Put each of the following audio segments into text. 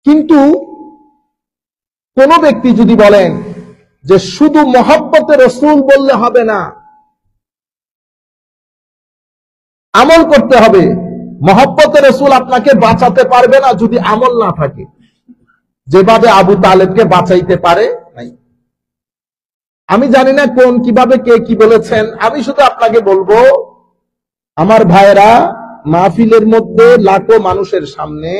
কিন্তু কোন ব্যক্তি যদি বলেন যে শুধু মহব্বতে রসুল বললে হবে না, আমল করতে হবে, মহব্বতে রসুল আপনাকে বাঁচাতে পারবে না যদি আমল না থাকে, যেভাবে আবু তালেবকে বাঁচাইতে পারে নাই। আমি জানি না কিভাবে কে কি বলেছেন, আমি শুধু আপনাকে বলবো আমার ভাইরা, মাহফিলের মধ্যে লাখো মানুষের সামনে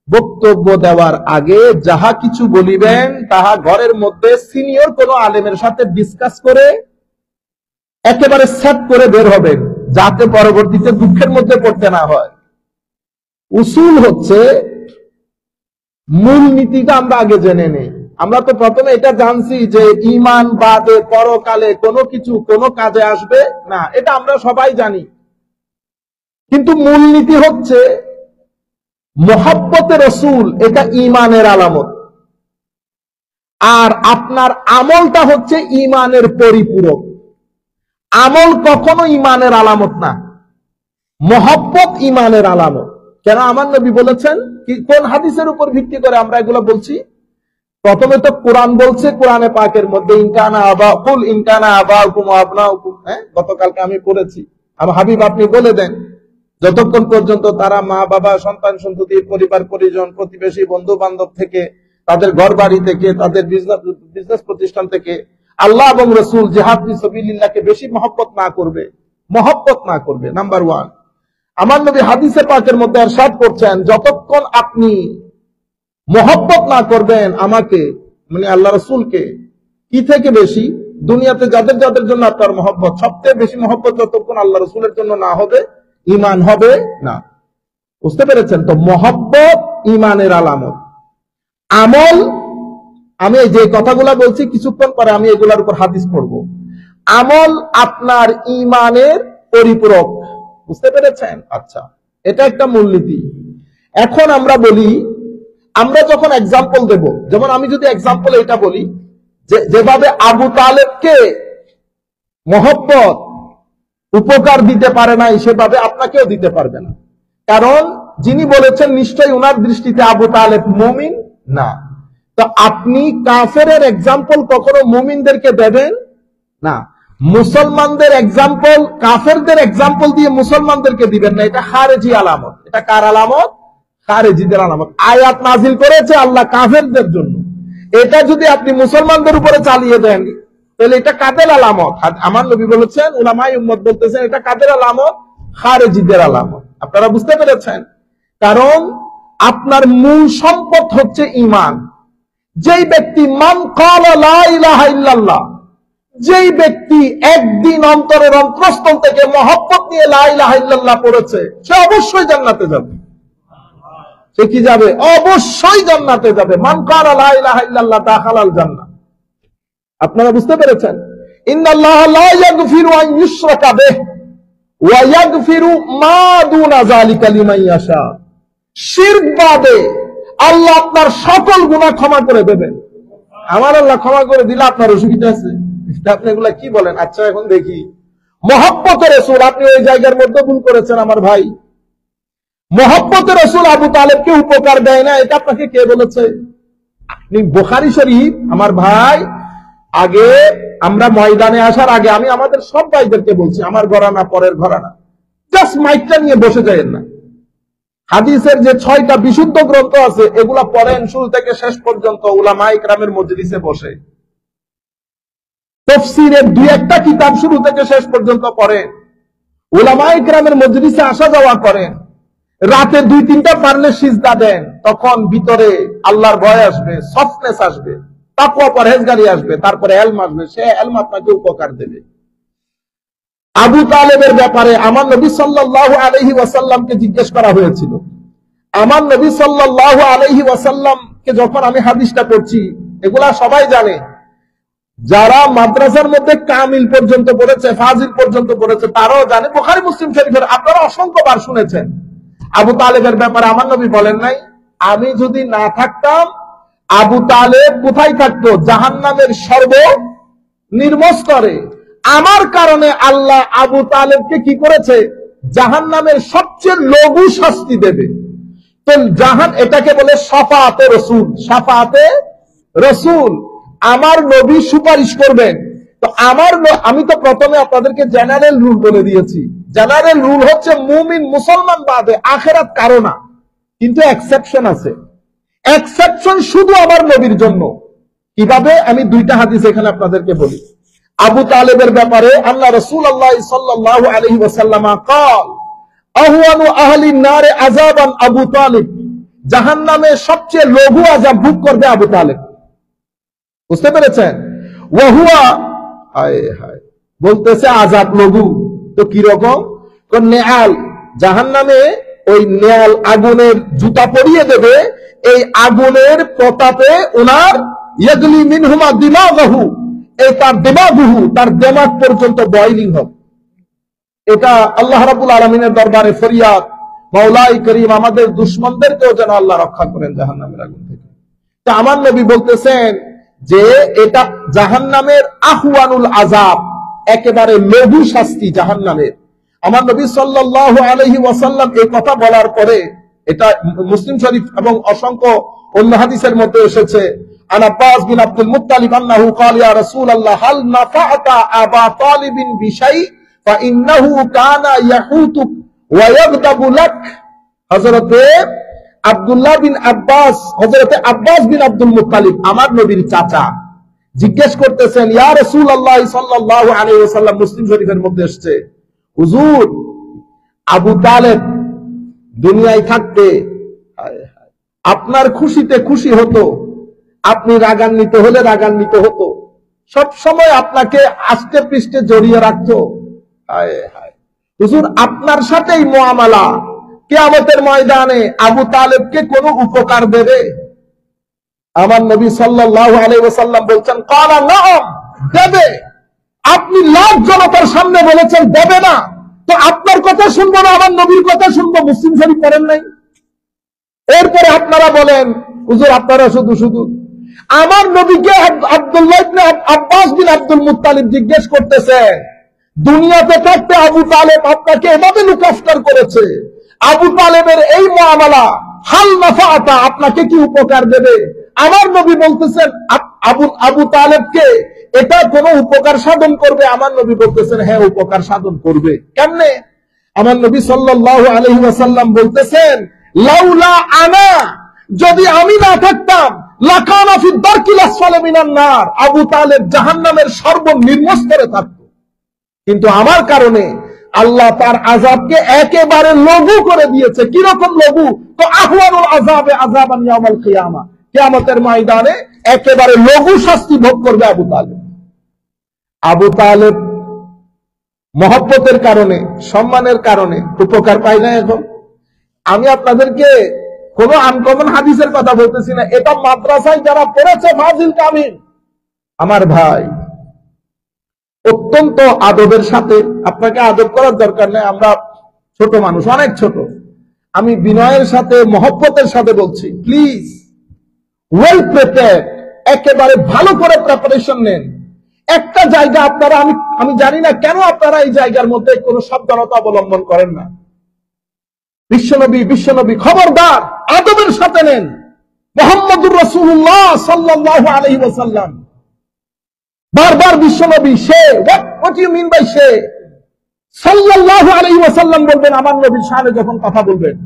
বক্তব্য দেওয়ার আগে যাহা কিছু বলিবেন তাহা ঘরের মধ্যে সিনিয়র কোন আলেমের সাথে ডিসকাস করে একেবারে সেট করে বের হবেন, যাতে পরবর্তীতে দুঃখের মধ্যে পড়তে না হয়। উসুল হচ্ছে মূল নীতিটা আমরা আগে জেনে নেই। আমরা তো প্রথমে এটা জানছি যে ঈমান বাদে পরকালে কোনো কিছু কোনো কাজে আসবে না, এটা আমরা সবাই জানি। কিন্তু মূলনীতি হচ্ছে মুহাব্বতে রাসূল, এটা ঈমানের আলামত, আর আপনার আমলটা হচ্ছে ঈমানের পরিপূরক। আমল কখনো ঈমানের আলামত না, মুহাব্বত ঈমানের আলামত। কেন আমার নবী বলেছেন, কোন হাদিসের উপর ভিত্তি করে আমরা এগুলো বলছি? প্রথমে তো কোরআন বলছে, কোরআনে পাকের মধ্যে ইনকানা আবাকুল ইনকানা আবাকুম ওয়া আবনাউকুম, গতকালকে আমি পড়েছি। আমার হাবিব আপনি বলে দেন, যতক্ষণ পর্যন্ত তারা মা বাবা সন্তান সন্ততি পরিবার পরিজন প্রতিবেশী বন্ধু বান্ধব থেকে, তাদের ঘর বাড়ি থেকে, তাদের বিজনেস প্রতিষ্ঠান থেকে আল্লাহ এবং রাসূল জিহাদ ফি সাবিলিল্লাহকে বেশি মহব্বত না করবে, নাম্বার 1। আমার নবী হাদিসে পাকের মধ্যে ইরশাদ করছেন, যতক্ষণ আপনি মহব্বত না করবেন আমাকে, মানে আল্লাহ রাসূলকে, কি থেকে বেশি? দুনিয়াতে যাদের যাদের জন্য আপনার মহব্বত, সবচেয়ে বেশি মহব্বত যতক্ষণ আল্লাহ রাসূলের জন্য না হবে, ঈমান হবে না। বুঝতে পেরেছেন তো? মহব্বত ঈমানের আলামত। আমল, আমি যে কথাগুলো বলছি কিছুক্ষণ পরে আমি এগুলোর উপর হাদিস পড়ব। আমল আপনার ঈমানের পরিপূরক। বুঝতে পেরেছেন? আচ্ছা, এটা একটা মূলনীতি। এখন আমরা বলি, আমরা যখন এক্সাম্পল দেব, যেমন আমি যদি এক্সাম্পল এটা বলি যেভাবে আবু তালেবকে মহব্বত উপকার দিতে পারে নাই, সেভাবে আপনাকেও দিতে পারবে না। কারণ যিনি বলেছেন নিশ্চয়ই উনার দৃষ্টিতে আবু তালেব মুমিন না। তো আপনি কাফেরের এক্সাম্পল কখনো মুমিনদেরকে দেবেন না, মুসলমানদের এক্সাম্পল কাফেরদের এক্সাম্পল দিয়ে মুসলমানদেরকে দিবেন না। এটা খারেজি আলামত। এটা কার আলামত? খারেজিদের আলামত। আয়াত নাজিল করেছে আল্লাহ কাফেরদের জন্য, এটা যদি আপনি মুসলমানদের উপরে চালিয়ে দেন তাহলে এটা কাদের আলামত? আমার নবী বলেছেন, উলামায়ে উম্মত বলতেছেন, এটা কাদের আলামত? খারেজিদের আলামত। আপনারা বুঝতে পেরেছেন? কারণ আপনার মূল সম্পদ হচ্ছে ঈমান। যেই ব্যক্তি মান ক্বালা লা ইলাহা ইল্লাল্লাহ, যেই ব্যক্তি একদিন অন্তরের অন্তরস্থল থেকে মহব্বত নিয়ে লা ইলাহা ইল্লাল্লাহ পড়েছে, সে অবশ্যই জান্নাতে যাবে। সে কি যাবে? অবশ্যই জান্নাতে যাবে। মান ক্বালা লা ইলাহা ইল্লাল্লাহ দাখালাল জান্নাহ। আপনারা বুঝতে পেরেছেন? ইন্নাল্লাহা লা ইয়াগফিরু আন ইউশরাকা বিহি ওয়া ইয়াগফিরু মা দুনা যালিকা লিমান ইয়াশা। শিরক বাদে আল্লাহ আপনার সকল গুনাহ ক্ষমা করে দেবেন। আমার আল্লাহ ক্ষমা করে দিলে আপনার অসুবিধা আছে? আপনি এগুলা কি বলেন? আচ্ছা, এখন দেখি মহব্বতে রাসূল, আপনি ওই জায়গার মধ্যে ভুল করেছেন আমার ভাই। মহব্বতে রাসূল আবু তালেবকে উপকার দেয় না, এটা আপনাকে কে বলেছে? আপনি বুখারী শরীফ, আমার ভাই, আগে আমরা ময়দানে আসার আগে আমি আমাদের সব ভাইদেরকে বলছি, আমার ঘরানা পরের ঘরানা, জাস্ট মাইকটা নিয়ে বসে যায়েন না। হাদিসের যে 6টা বিশুদ্ধ গ্রন্থ আছে এগুলা পড়েন শুরু থেকে শেষ পর্যন্ত উলামায়ে কেরামের মজলিসে বসে। তাফসীরের 2-1টা কিতাব শুরু থেকে শেষ পর্যন্ত পড়েন, উলামায়ে কেরামের মজলিসে আসা যাওয়া করেন। রাতে 2-3টা পারলে সিজদা দেন, তখন ভিতরে আল্লাহর ভয় আসবে, সফটনেস আসবে, তাকওয়া পরহেজগারি আসবে, তারপরে ইলম আসবে। সে ইলম আপনাকে উপকার দেবে। আবু তালেবের ব্যাপারে আমার নবী সাল্লাল্লাহু আলাইহি ওয়াসাল্লামকে জিজ্ঞেস করা হয়েছিল। আমার নবী সাল্লাল্লাহু আলাইহি ওয়াসাল্লামকে যখন আমি হাদিসটা পড়ছি, এগুলা সবাই জানে, যারা মাদ্রাসার মধ্যে কামিল পর্যন্ত পড়েছে, ফাজিল পর্যন্ত পড়েছে, তারাও জানে। বুখারী মুসলিম শরীফের আপনারা অসংখ্যবার শুনেছেন। আবু তালেবের ব্যাপারে আমার নবী বলেন নাই, আমি যদি না থাকতাম আবু তালেব কোথায় থাকতো? জাহান্নামের সর্বনিম্ন স্তরে। আমার কারণে আল্লাহ আবু তালেবকে কি করেছে? জাহান্নামের সবচেয়ে লঘু শাস্তি দেবে। তো জাহান এটাকে বলে শাফাআতে রাসূল। শাফাআতে রাসূল, আমার নবী সুপারিশ করবেন। তো আমি তো প্রথমে আপনাদেরকে জেনারেল রুল বলে দিয়েছি। জেনারেল রুল হচ্ছে মুমিন মুসলমান বাদে আখিরাত কারো না, কিন্তু এক্সেপশন আছে। এক্সেপশন শুধু আমার নবীর জন্য। কিভাবে? আমি দুইটা হাদিস এখানে আপনাদেরকে বলি। আবু তালেবের ব্যাপারে আল্লাহ রাসূলুল্লাহ সাল্লাল্লাহু আলাইহি ওয়াসাল্লাম قال আহওয়ানু আহলিন নারে আযাবান আবু তালিব, জাহান্নামে সবচেয়ে লঘু আযাব ভোগ করবে আবু তালেব। বুঝতে পেরেছেন? ওয়া হুয়া, হায় হায়, বলতেছে আযাব লঘু। তো কি রকম? কোন নেয়াল, জাহান্নামে ওই নেয়াল আগুনের জুতা পরিয়ে দেবে, এই আগুনের প্রতাপে ওনার ইয়াগলি মিনহুমা দিমাগুহু, এই তার দিমাগুহু, তার দিমাগ পর্যন্ত বয়লিং হবে। এটা আল্লাহ রাব্বুল আলামিনের দরবারে ফরিয়াদ, মাওলাই করিম আমাদের দুশমনদেরকেও যেন আল্লাহ রক্ষা করেন জাহান্নামের আগুন থেকে। তা আমার নবী বলতেছেন যে এটা জাহান্নামের আহওয়ানুল আযাব, একেবারে লঘু শাস্তি জাহান্নামের। আমার নবী সাল্লাল্লাহু আলাইহি ওয়াসাল্লাম এই কথা বলার পরে, এটা মুসলিম শরীফ এবং অসংখ্য অন্য হাদিসের মধ্যে এসেছে, আন আব্বাস বিন আব্দুল মুত্তালিব আন্নাহু ক্বাল ইয়া রাসূলুল্লাহ হাল নাফা'তা আবা তালিবিন বিশাই ফাইন্নাহু কানা ইয়াহুতুক ওয়া ইয়াগদাবু লাক। হযরতে আব্দুল্লাহ বিন আব্বাস, হযরতে আব্বাস বিন আব্দুল মুত্তালিব আমার নবীর চাচা, জিজ্ঞেস করতেছেন, ইয়া রাসূলুল্লাহ সাল্লাল্লাহু আলাইহি ওয়াসাল্লাম, মুসলিম শরীফের মধ্যে এসেছে, হুজুর আবু তালেব দুনিয়ায় থাকতে আপনার খুশিতে খুশি হতো, আপনি রাগান্বিত হলে রাগান্বিত হতো, সব সময় আপনাকে আস্তে পৃষ্ঠে জড়িয়ে রাখতো। হায় হায়, হুজুর আপনার সাথেই মুআমালা, কিয়ামতের ময়দানে আবু তালেবকে কোনো উপকার দেবে? আমার নবী সাল্লাল্লাহু আলাইহি ওয়াসাল্লাম বলছেন, ক্বালা নাআম, দেবে। আপনি লাখ জনতার সামনে বলেছেন দেবে না, তো আপনার কথা শুনবো না, আমার নবীর কথা শুনবো? মুসলিম শরীফ পড়েন নাই? এরপরে আপনারা বলেন হুজুর আপনারা শুধু শুধু। আমার নবীকে আব্দুল্লাহ ইবনে আব্বাস বিন আব্দুল মুত্তালিব জিজ্ঞেস করতেছে, দুনিয়াতে থাকতে আবু তালেব আপনাকে এভাবে লুক আফটার করেছে, আবু তালেবের এই মুআমালা হাল নাফা'তা, আপনাকে কি উপকার দেবে? আমার নবী বলতেছেন আবু তালেবকে এটা কোনো উপকার সাধন করবে? আমার নবী বলতেছেন হ্যাঁ উপকার সাধন করবে। কেমনে? আমার নবী সাল্লাল্লাহু আলাইহি ওয়াসাল্লাম বলতেছেন, লাউলা আনা, যদি আমি না থাকতাম, লাকানা ফি দারকিল আসফালি মিনান নার, আবু তালেব জাহান্নামের সর্বনিম্ন স্তরে থাকতো। কিন্তু আমার কারণে আল্লাহ তার আযাবকে একেবারে লঘু করে দিয়েছে। কি রকম লঘু? তো আহওয়ানুল আযাবে আযাবান ইয়াউমাল কিয়ামা, কিয়ামতের ময়দানে একেবারে লঘু শাস্তি ভোগ করবে আবু তালেব। আবু তালেব মহব্বতের কারণে, সম্মানের কারণে উপকার পায় না। এখন আমি আপনাদেরকে কোন আনকমন হাদিসের কথা বলতেছি না, এটা মাদ্রাসায় যারা পড়েছে ফাজিল কামিল আমার ভাই, অত্যন্ত আদবের সাথে, আপনাকে আদব করার দরকার নেই, আমরা ছোট মানুষ, অনেক ছোট, আমি বিনয়ের সাথে মহব্বতের সাথে বলছি, প্লিজ ওয়েল প্রিপেয়ার্ড, একেবারে ভালো করে প্রিপারেশন নেন। একটা জায়গা আপনারা, আমি জানি না কেন আপনারা এই জায়গার মধ্যে কোনো সাবধানতা অবলম্বন করেন না। বিশ্বনবী খবরদার আদবের সাথে নেন। মুহাম্মদুর রাসূলুল্লাহ সাল্লাল্লাহু আলাইহি ওয়াসাল্লাম, বারবার বিশ্বনবী, সে, what do you mean by সে? সাল্লাল্লাহু আলাইহি ওয়াসাল্লাম বলবেন আমার নবীর শানে যখন কথা বলবেন,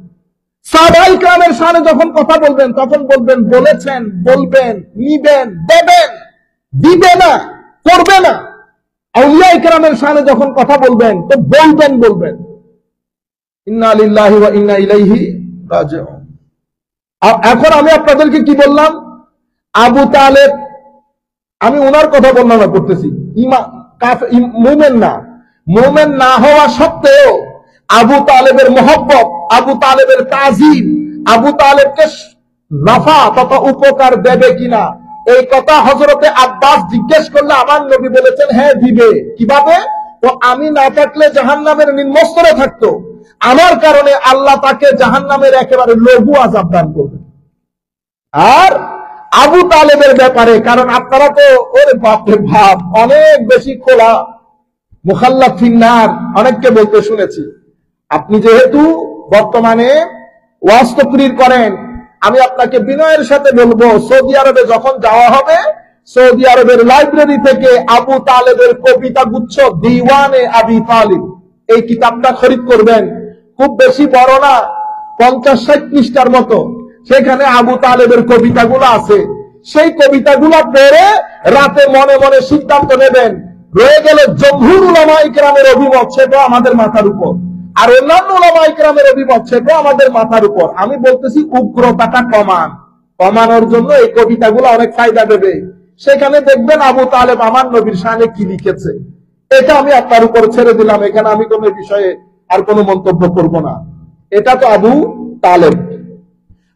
সাহাবায়ে কেরামের শানে যখন কথা বলবেন, তখন বলবেন বলেছেন, বলবেন, নিবেন, দেবেন, দিবে না, করবে না। আউলিয়ায়ে কেরামের শানে যখন কথা বলবেন তো বলবেন ইন্না লিল্লাহি ওয়া ইন্না ইলাইহি রাজিউন। এখন আমি আপনাদেরকে কি বললাম? আবু তালেব, আমি ওনার কথা বর্ণনা করতেছি, মুমিন না হওয়া সত্ত্বেও আবু তালেবের মহব্বত, আবু তালেবের তাজিম, আবু তালেবকে নাফা তথা উপকার দেবে কিনা, এই কথা হযরতে আব্বাস জিজ্ঞেস করলে আমার নবী বলেছেন হ্যাঁ দিবে। কিভাবে? তো আমি না থাকলে জাহান্নামের নিম্নস্তরে থাকতো, আমার কারণে আল্লাহ তাকে জাহান্নামের একেবারে লঘু আযাব দান করবে। আর আবু তালেবের ব্যাপারে, কারণ আপনারা তো ওরে বাপরে বাপ অনেক বেশি খোলা, মুখাল্লাদ ফিন্নার অনেককে বলতে শুনেছি। আপনি যেহেতু বর্তমানে ওয়াজ তাকরীর করেন। আমি আপনাকে বিনয়ের সাথে বলবো, সৌদি আরবে যখন যাওয়া হবে, সৌদি আরবের লাইব্রেরি থেকে আবু তালেবের কবিতা গুচ্ছ দিওয়ানে আবি তালিব, এই কিতাবটা খরিদ করবেন। খুব বেশি বড় না, 50-60 পৃষ্ঠার মতো। সেখানে আবু তালেবের কবিতাগুলো আছে। সেই কবিতাগুলো পড়ে রাতে মনে মনে সিদ্ধান্ত নেবেন। রয়ে গেল জমহুর উলামা ইকরামের অভিমত, সেটা আমাদের মাথার উপর, আর অন্যান্য উলামা ইকরামের অভিমত, সেটা আমাদের মাথার উপর। আমি বলতেছি উগ্রতাটা কমানোর জন্য এই কবিতাগুলো অনেক ফায়দা দেবে। সেখানে দেখবেন আবু তালেব আমার নবীর শানে কি লিখেছে। এটা আমি আপনার উপর ছেড়ে দিলাম, এখানে আমি কোনো বিষয়ে আর কোনো মন্তব্য করব না। এটা তো আবু তালেব।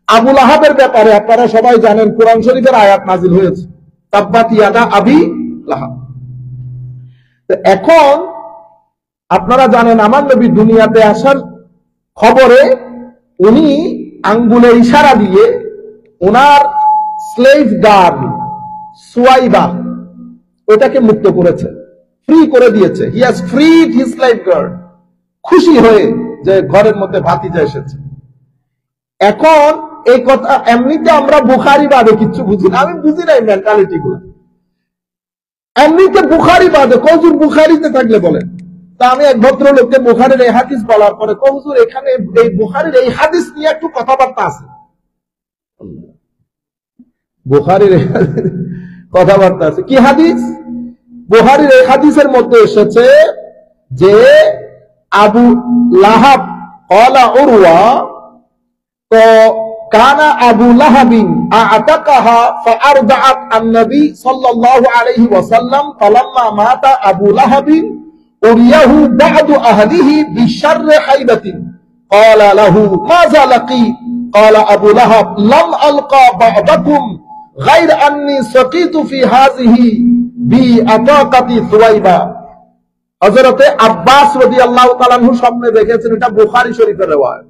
আবু লাহাবের ব্যাপারে আপনারা সবাই জানেন, কোরআন শরীফের আয়াত নাজিল হয়েছে, তাব্বাত ইয়াদা আবি লাহাব। এখন আপনারা জানেন আমার নবী দুনিয়াতে আসার খবরে উনি আঙ্গুলে ইশারা দিয়ে ওনার স্লেভ গার্ল সুয়াইবা ওটাকে মুক্ত করেছে, ফ্রি করে দিয়েছে। He has ফ্রিড his slave girl, খুশি হয়ে যে ঘরের মধ্যে ভাতিজা এসেছে। এখন এই কথা এমনিতে আমরা বুখারী বাদে কিচ্ছু বুঝি না, আমি বুঝি না এই মেন্টালিটি গুলো। এমনিতে বুখারী বাদে, হুজুর বুখারীতে থাকলে বলেন। তা আমি এক ভদ্রলোককে বুখারীর এই হাদিস বলার পরে, হুজুর এখানে এই বুখারীর এই হাদিস নিয়ে একটু কথাবার্তা আছে। বুখারীর কথাবার্তা আছে, কি হাদিস? বুখারীর এই হাদিসের মধ্যে এসেছে যে আবু লাহাব ক্বালা উরওয়া, তো কানা আবু লাহাবিন আ'তাকাহা ফাআরদাআত আন-নবী সাল্লাল্লাহু আলাইহি ওয়াসাল্লাম ফালাম্মা মাতা আবু লাহাবিন উরিয়াহু বা'দু আহলিহি বিশাররি হাইবাতিন ক্বালা লাহু মাযা লাকি ক্বালা আবু লাহাব লাম আলকা বা'দাকুম গায়র আন্নী সাকিতু ফি হাযিহি বিআতাকাতি সুওয়াইবা। হযরতে আব্বাস রাদিয়াল্লাহু তাআলা আনহু স্বপ্নে দেখেছেন, এটা বুখারী শরীফের riwayat।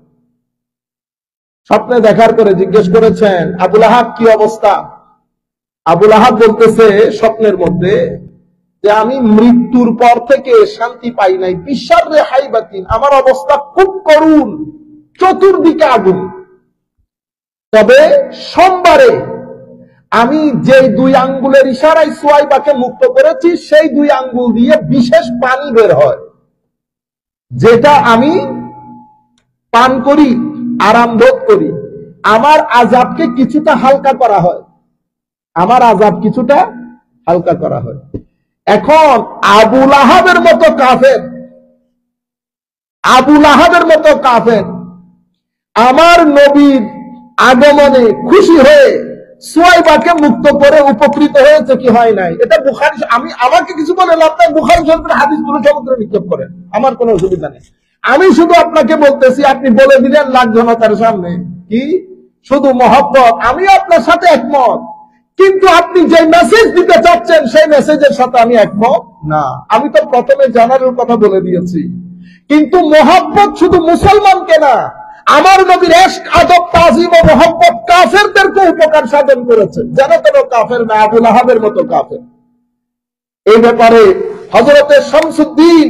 স্বপ্নে দেখার পরে জিজ্ঞেস করেছেন, আবু লাহাব কি অবস্থা? আবু লাহাব বলতেছে স্বপ্নের মধ্যে যে আমি মৃত্যুর পর থেকে শান্তি পাই নাই, বিশাররে হাইবাতিন, আমার অবস্থা খুব করুণ, চতুর্দিকে আগুন। তবে সোমবারে আমি যে 2 আঙ্গুলের ইশারায় সুয়াইবাকে মুক্ত করেছি, সেই 2 আঙ্গুল দিয়ে বিশেষ পানি বের হয়, যেটা আমি পান করি, আরাম বোধ করি। আমার আযাবকে কিছুটা হালকা করা হয়, আমার আযাব কিছুটা হালকা করা হয়। এখন আবু লাহাবের মতো কাফের, আবু লাহাবের মতো কাফের আমার নবীর আগমনে খুশি হয়ে সুয়াইবাকে মুক্ত করে উপকৃত হয়েছে কি হয় নাই? এটা বুখারী, আমি আমাকে কিছু বলে লাভ নাই, বুখারী শরীফের হাদিসগুলো সমুদ্রে নিক্ষেপ করেন, আমার কোনো অসুবিধা নেই। আমি শুধু আপনাকে বলতেছি, আপনি বলে দিলেন লাখ জনতার সামনে কি শুধু মহব্বত, আমি আপনার সাথে একমত, কিন্তু আপনি যে মেসেজ দিতে চাচ্ছেন সেই মেসেজের সাথে আমি একমত না। আমি তো প্রথমে জানানোর কথা বলে দিয়েছি, কিন্তু মহব্বত শুধু মুসলমানকে না, আমার নবীর ইশক, আদব, তাজিম ও মহব্বত কাফেরদেরকে উপকার সাধন করেছে, যেন তেন কাফের না, আবু লাহাবের মতো কাফের। এই ব্যাপারে হযরতে শামসুদ্দিন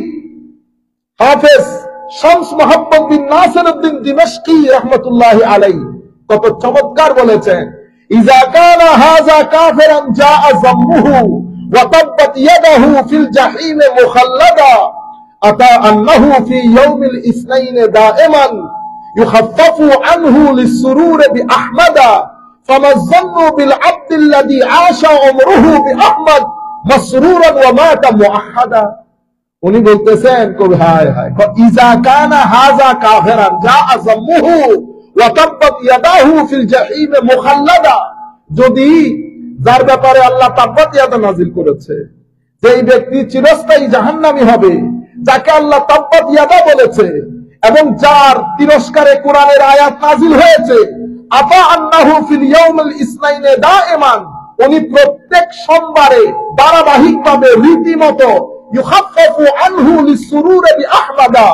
হাফেজ শামস মুহাম্মদ বিন নাসিরউদ্দিন দিমাশকি রাহমাতুল্লাহি আলাইহি কত চমৎকার বলেছেন, ইযা কানা হাযা কাফিরান জাআ যাম্মুহু ওয়া তাব্বাত ইয়াদাহু ফিল জাহিম মুখাল্লাদা আতা আন্নাহু ফি ইয়াউমিল ইসনাইন দাইমান ইউখাফফাফু আনহু লিসসুরুর বিআহমাদা ফামাযান্নু বিল আবদিল্লাযী আশা উমরুহু বিআহমাদ মাসরুরান ওয়া মাতা মুআহহাদা। উনি বলতেছেন, কবি হায় হায়, ইযা কানা হাযা কাফিরান জাআ যাম্মুহু ওয়া তাব্বাত ইয়াদাহু ফিল জাহিম মুখাল্লাদা, যদি যার ব্যাপারে আল্লাহ তাব্বাত ইয়াদা নাযিল করেছে, যেই ব্যক্তি চিরস্থায়ী জাহান্নামী হবে, যাকে আল্লাহ তাব্বাত ইয়াদা বলেছে, এবং যার তিরস্কারে কোরআনের আয়াত নাযিল হয়েছে, আতা আন্নাহু ফিল ইয়াউমিল ইসনাইনে দাইমান, উনি প্রত্যেক সোমবারে ধারাবাহিকভাবে রীতিমতো ইউখাফফাফু আনহু লিসসুরুরি বিআহমাদা,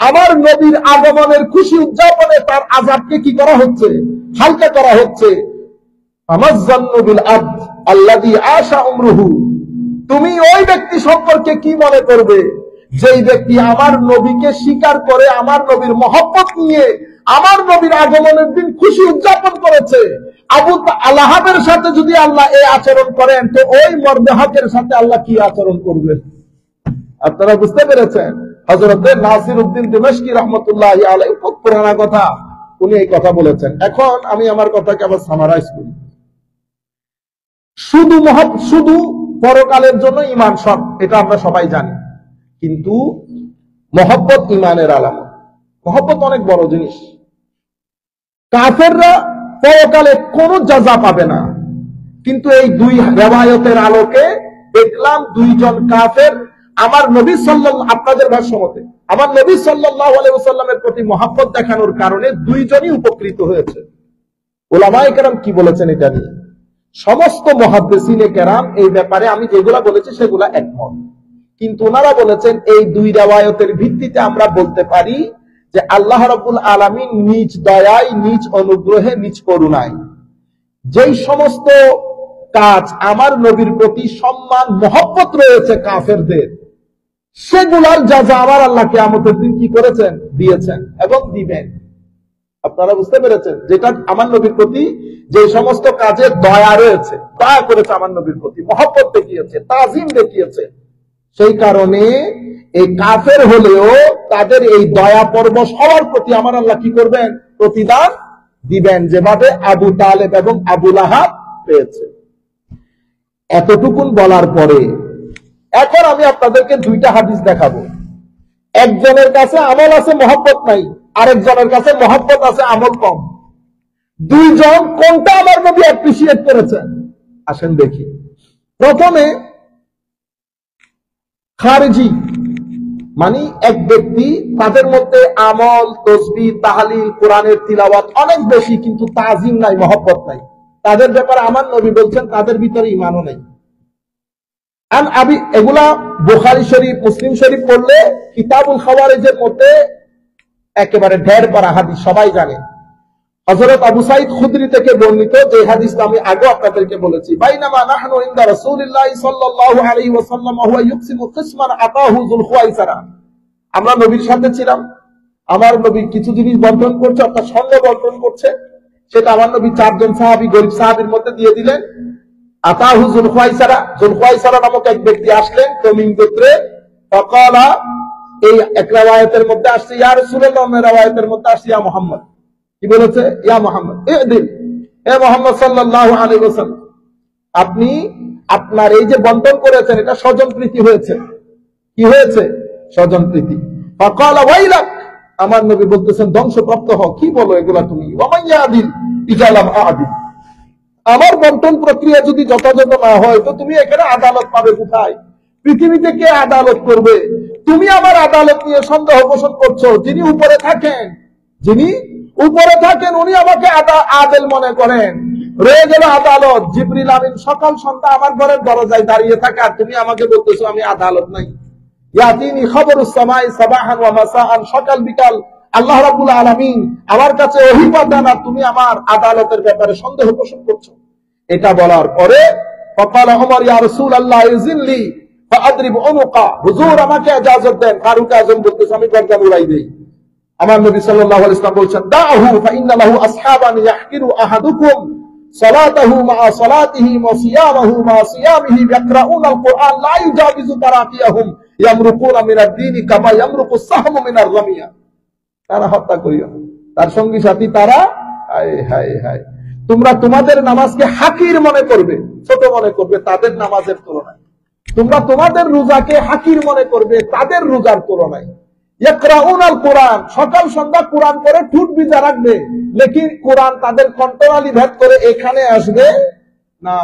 আমার নবীর আগমনের খুশি উদযাপনে তার আযাবকে কি করা হচ্ছে? হালকা করা হচ্ছে। আমাযান্নু বিল আবদ আল্লাযী আশা উমরুহু, তুমি ওই ব্যক্তি সম্পর্কে কি মনে করবে যেই ব্যক্তি আমার নবীকে স্বীকার করে, আমার নবীর মহব্বত নিয়ে আমার নবীর আগমনের দিন খুশি উদযাপন করেছে। আবু লাহাবের সাথে যদি আল্লাহ এই আচরণ করেন, তো ওই মরদেহকের সাথে আল্লাহ কি আচরণ করবে? আপনারা বুঝতে পেরেছেন? হযরত নাসির উদ্দিন দিমাশকি রাহমাতুল্লাহি আলাইহি, খুব পুরানা কথা, উনি এই কথা বলেছেন। এখন আমি আমার কথাকে আবার সামারাইজ করি। শুধু পরকালের জন্য ঈমান শর্ত, এটা আমরা সবাই জানি, কিন্তু মহব্বত ঈমানের আলামত। মহব্বত অনেক বড় জিনিস। কাফেররা পরকালে কোনো জাযা পাবে না, কিন্তু এই দুই রিওয়ায়াতের আলোকে দেখলাম দুইজন কাফের আমার নবী সাল্লাল্লাহু, আপনাদের ভাষ্য মতে আমার নবী সাল্লাল্লাহু আলাইহি ওয়াসাল্লামের প্রতি মহব্বত দেখানোর কারণে দুইজনই উপকৃত হয়েছে। উলামায়ে কেরাম কি বলেছেন এটা নিয়ে? সমস্ত মুহাদ্দিসিনে কেরাম এই ব্যাপারে আমি যেগুলা বলেছি সেগুলা একমত, কিন্তু ওনারা বলেছেন এই দুই রিওয়ায়াতের ভিত্তিতে আমরা বলতে পারি যে আল্লাহ রাব্বুল আলামিন নিজ দয়ায়, নিজ অনুগ্রহে, নিজ করুণায় যেই সমস্ত কাজ আমার নবীর প্রতি সম্মান মহব্বত রয়েছে কাফেরদের, সেগুলার যাজা আমার আল্লাহ কিয়ামতের দিন কি করেছেন? দিয়েছেন এবং দিবেন। আপনারা বুঝতে পেরেছেন? যেটা আমার নবীর প্রতি যে সমস্ত কাজে দয়া রয়েছে, দয়া করেছে আমার নবীর প্রতি, মহব্বত দেখিয়েছে, তাজিম দেখিয়েছে, সেই কারণে এই কাফের হলেও তাদের এই দয়া পরবশ হওয়ার প্রতি আমার আল্লাহ কি করবেন? প্রতিদান দিবেন, যেভাবে আবু তালেব এবং আবু লাহাব পেয়েছে। এতটুকুন বলার পরে এখন আমি আপনাদেরকে দুইটা হাদিস দেখাবো। একজনের কাছে আমল আছে, মহব্বত নাই, আরেকজনের কাছে মহব্বত আছে, আমল কম। দুইজন কোনটা আমার নবী অ্যাপ্রিসিয়েট করেছেন? আসেন দেখি। প্রথমে খারিজি মানে এক ব্যক্তি, তাদের মধ্যে আমল, তাসবিহ, তাহলিল, কোরআনের তিলাওয়াত অনেক বেশি, কিন্তু তাজিম নাই, মহব্বত নাই। তাদের ব্যাপারে আমার নবী বলছেন তাদের ভিতরে ঈমানও নেই। এগুলা বুখারী শরীফ, মুসলিম শরীফ পড়লে কিতাবুল খাওয়ারিজের মধ্যে একেবারে ঢের করা হাদিস, সবাই জানে। হযরত আবু সাঈদ খুদরি থেকে বর্ণিত, যে হাদিসটা আমি আগে আপনাদেরকে বলেছি, বাইনামা নাহনু ইনদা রাসূলিল্লাহি সাল্লাল্লাহু আলাইহি ওয়াসাল্লাম ওয়া হুয়া ইউকসিমু কিসমান আতাহু যুল খুয়াইসারা। আমরা নবীর সাথে ছিলাম, আমার নবী কিছু জিনিস বন্টন করছে, অর্থাৎ স্বর্ণ বন্টন করছে, সেটা আমার নবী চারজন সাহাবী, গরীব সাহাবীর মধ্যে দিয়ে দিলেন। আতাহু যুল খুয়াইসারা নামক এক ব্যক্তি আসলেন তমিম গোত্রে। ফাকালা, এই এক riwayat-এর মধ্যে আসছে ইয়া রাসূলুল্লাহ, অন্য riwayat-এর মধ্যে আসছে ইয়া মুহাম্মদ। কি বলেছে? ইয়া মুহাম্মদ ইদিল, হে মুহাম্মদ সাল্লাল্লাহু আলাইহি ওয়াসাল্লাম, আপনি আপনার এই যে বন্টন করেছেন এটা স্বজনপ্রীতি হয়েছে। কি হয়েছে? স্বজনপ্রীতি। ফাকালা ওয়াইলাক, আমার নবী বলতেছেন ধ্বংসপ্রাপ্ত হও। কি বলো এগুলা তুমি? ওয়া মান ইয়াদিল ইজা লাম আদিল, আমার বন্টন প্রক্রিয়া যদি যথাযথ না হয় তো তুমি এখানে আদালত পাবে কোথায়? পৃথিবীতে কে আদালত করবে? তুমি আমার আদালত নিয়ে সন্দেহ পোষণ করছো। যিনি উপরে থাকেন উনি আমাকে আদেল মনে করেন। রয়ে গেল আদালত। জিবরিল আমিন সকাল সন্ধ্যা আমার ঘরের দরজায় দাঁড়িয়ে থাকে, আর তুমি আমাকে বলতেছো আমি আদালত নাই। ইয়াতিনি খবরুস সামাই সাবাহান ওয়া মাসাআন, সকাল বিকাল আল্লাহ রাব্বুল আলামিন আমার কাছে ওহী পাঠান, আর তুমি আমার আদালতের ব্যাপারে সন্দেহ পোষণ করছো। এটা বলার পরে ফাকাল ওমর, ইয়া রাসূলুল্লাহ ইযিনলি ফাআদরিব উনুকা, হুজুর আমাকে ইজাজত দেন। ফারুক আযম বলতেছে আমি গর্দান উড়াই দেই। আমার নবী সাল্লাল্লাহু আলাইহি ওয়াসাল্লাম বলছেন দাহু ফাইন্না লাহু আসহাবান ইয়াহকিরু আহাদুকুম সালাতাহু মা সালাতিহি ওয়া সিয়ামাহু মা সিয়ামিহি ইয়াকরাউনাল কুরআন লা ইউজাবিজু তারাকিয়াহুম ইয়ামরুকুনা মিনাদ দীনি কামা ইয়ামরুকুস সাহমু মিনার রামিয়া। তারা হত্যা করিও, তার সঙ্গী সাথী তারা, হায় হায় হায়, তোমরা তোমাদের নামাজকে হাকির মনে করবে, ছোট মনে করবে তাদের নামাজের তুলনায়। তোমরা তোমাদের রোজাকে হাকির মনে করবে তাদের রোজার তুলনায়। ইয়াকরাউনাল কুরআন, সকাল সন্ধ্যা কোরআন পড়ে ঠুট ভিজা রাখবে, লেকিন কোরআন তাদের কণ্ঠনালী ভেদ করে এখানে আসবে না।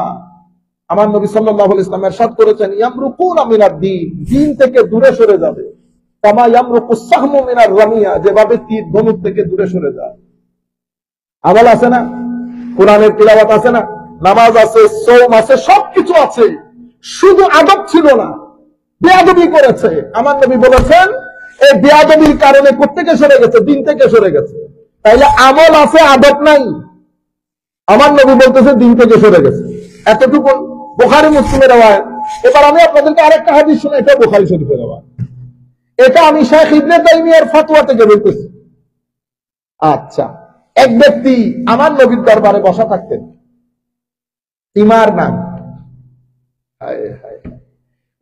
আমার নবী সাল্লাল্লাহু আলাইহি ওয়াসাল্লাম ইরশাদ করেছেন ইয়ামরুকুনা মিনাদ দ্বীন, দ্বীন থেকে দূরে সরে যাবে। কামা ইয়ামরুকুস সাহমু মিনার রামিয়া, যেভাবে তীর ধনুক থেকে দূরে সরে যায়। আমল আছে না, কোরআনের তিলাওয়াত আছে না, নামাজ আছে, সওম আছে, সবকিছু আছে, শুধু আদব ছিল না, বেয়াদবি করেছে। আমার নবী বলেছেন এই বেয়াদবির কারণে কোত্থেকে সরে গেছে? দিন থেকে সরে গেছে। তাইলে আমল আছে, আদব নাই। আমার নবী বলতেছে দিন থেকে সরে গেছে। এতটুকু বুখারী মুসলিমের রাওয়ায়াত। এবার আমি আপনাদেরকে আরেকটা হাদিস শুনে, এটা বুখারী শরীফের রাওয়ায়াত। এটা আমি শাইখ ইবনে তাইমিয়ার ফতোয়া থেকে বলতেছি। আচ্ছা, এক ব্যক্তি আমার নবীর দরবারে বসা থাকতেন, তিমার নাম।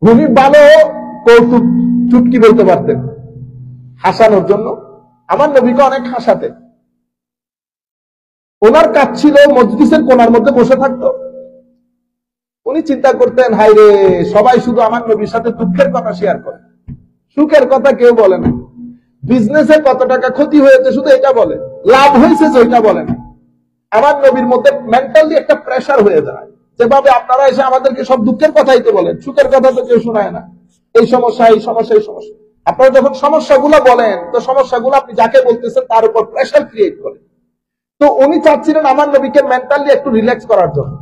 উনি ভালো কৌতুক চুটকি বলতে পারতেন হাসানোর জন্য, আমার নবীকে অনেক হাসাতেন। ওনার কাজ ছিল মজলিসের কোনার মধ্যে বসে থাকতো। উনি চিন্তা করতেন, হাই রে, সবাই শুধু আমার নবীর সাথে দুঃখের কথা শেয়ার করে, সুখের কথা কেউ বলে না। বিজনেসে কত টাকা ক্ষতি হয়েছে শুধু এটা বলে, লাভ হয়েছে যেটা বলে না। আমার নবীর মধ্যে মেন্টালি একটা প্রেসার হয়ে যায়, যেভাবে আপনারা এসে আমাদেরকে সব দুঃখের কথাই তো বলেন, সুখের কথা তো কেউ শোনায় না। এই সমস্যা, এই সমস্যা, এই সমস্যা। আপনারা যখন সমস্যাগুলো বলেন, তো সমস্যাগুলো আপনি যাকে বলতেছেন তার উপর প্রেসার ক্রিয়েট করেন। তো উনি চাচ্ছিলেন আমার নবীকে মেন্টালি একটু রিল্যাক্স করার জন্য।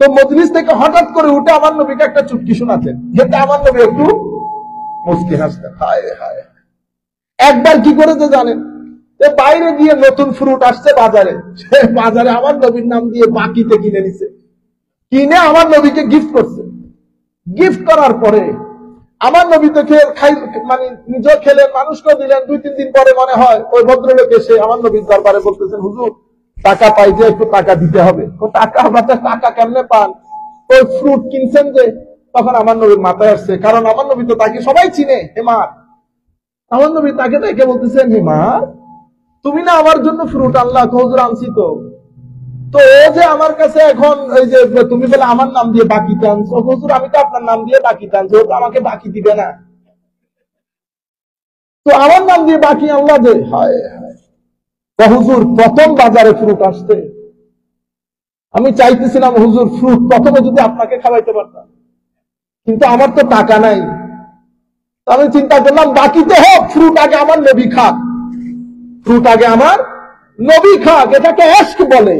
তো মজলিস থেকে হঠাৎ করে উঠে আমার নবীকে একটা চুটকি শোনাতেন, যেটা আমার নবী একটু মুস্কি হাসতেন। হায় হায়। একবার কি করেছে জানেন? বাইরে গিয়ে নতুন ফ্রুট আসছে বাজারে, সে বাজারে আমার নবীর নাম দিয়ে বাকিতে কিনে নিছে, কিনে আমার নবীকে গিফট করছে। গিফট করার পরে আমার নবী তো মানে নিজেও খেলেন, মানুষকেও দিলেন। 2-3 দিন পরে মনে হয় ওই ভদ্রলোক এসে আমার নবীর দরবারে বলতেছেন, হুজুর টাকা পাই যে একটু টাকা দিতে হবে। টাকা টাকা কেমনে পান? ওই ফ্রুট কিনছেন যে। তখন আমার নবীর মাথায় আসছে, কারণ আমার নবী তো তাকে সবাই চিনে, হেমার। আমার নবী তাকে দেখে বলতেছেন, হেমার তুমি না আমার জন্য ফ্রুট আনলা? হুজুর আনছি তো। তো ও যে আমার কাছে এখন এই যে তুমি বলে আমার নাম দিয়ে বাকিতে আনছো, হুজুর আমি তো আপনার নাম দিয়ে বাকিতে আনছি, ও তো আমাকে বাকি দিবে না, তো আমার নাম দিয়ে বাকি আল্লাহ যে। হায় হায়। হুজুর প্রথম বাজারে ফ্রুট আসতে আমি চাইতেছিলাম, হুজুর ফ্রুট প্রথমে যদি আপনাকে খাওয়াইতে পারতাম, কিন্তু আমার তো টাকা নাই। আমি চিন্তা করলাম, বাকিতে হোক, ফ্রুট আগে আমার নবী খাক, ফ্রুট আগে আমার নবী খাক। এটাকে এশক বলে।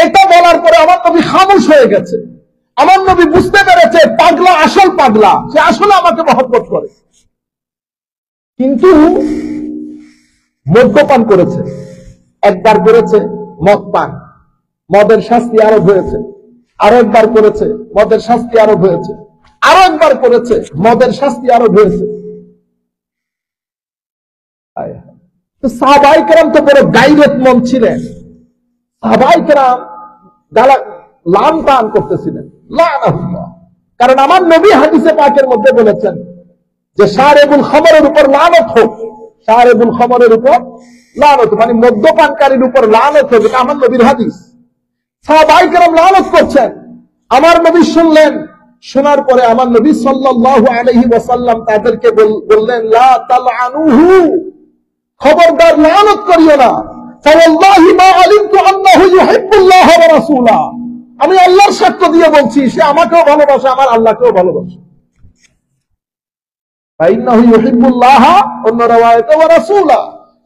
এটা বলার পরে আমার নবী খামোশ হয়ে গেছে। আমার নবী বুঝতে পেরেছে পাগলা আসল পাগলা, সে আসলে আমাকে মহব্বত করে। কিন্তু মদ্যপান করেছে, একবার করেছে মদ পান, মদের শাস্তি আরোপ হয়েছে। আরো একবার করেছে, মদের শাস্তি আরোপ হয়েছে। আরো একবার করেছে, মদের শাস্তি আরোপ হয়েছে। সাহাবায়ে কেরাম তো বড় গায়রতমন্দ ছিলেন। সাহাবায়ে কেরাম লান পান করতেছিলেন, লানাহুল্লাহ। কারণ আমার নবী হাদিসে পাকের মধ্যে বলেছেন যে শারিবুল খামরের উপর লানত হোক, শারিবুল খামরের উপর লানত, মানে মদ্যপানকারীর উপর লানত হোক, এটা আমার নবীর হাদিস। সাহাবায়ে কেরাম লানত করছেন, আমার নবী শুনলেন। শোনার পরে আমার নবী সাল্লাল্লাহু আলাইহি ওয়াসাল্লাম তাদেরকে বললেন, লা তালআনুহু, খবরদার লানত করিও না। ফাওয়াল্লাহি মা আলিমতু আন্নাহু ইউহিব্বুল্লাহ ওয়া রাসূলা, আমি আল্লাহর সাক্ষ্য দিয়ে বলছি, সে আমাকেও ভালোবাসে, আমার আল্লাহকেও ভালোবাসে। ফাইন্নাহু ইউহিব্বুল্লাহ অন্য রাওয়ায়াতে ওয়া রাসূলা,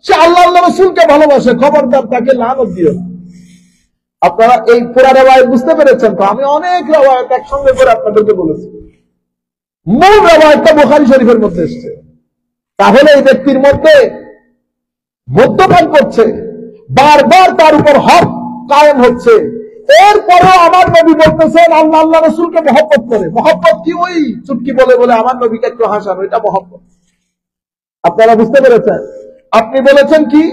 সে আল্লাহ আল্লাহ রাসূলকে ভালোবাসে, খবরদার তাকে লানত দিও না। আপনারা এই পুরা রাওয়ায়াত বুঝতে পেরেছেন তো? আমি অনেক রাওয়ায়াত একসঙ্গে করে আপনাদেরকে বলেছি। মূল রাওয়ায়াতটা বুখারী শরীফের মধ্যে এসেছে। তাহলে এই ব্যক্তির মধ্যে মদ্যপান করছে, বারবার তার উপর হক কায়েম হচ্ছে, এরপরেও আমার নবী বলতেছেন আল্লাহ আল্লাহ রাসূলকে মহব্বত করে। মহব্বত কি ওই চুটকি বলে বলে আমার নবীকে একটু হাসানো, এটা মহব্বত। আপনারা বুঝতে পেরেছেন? আপনি বলেছেন কি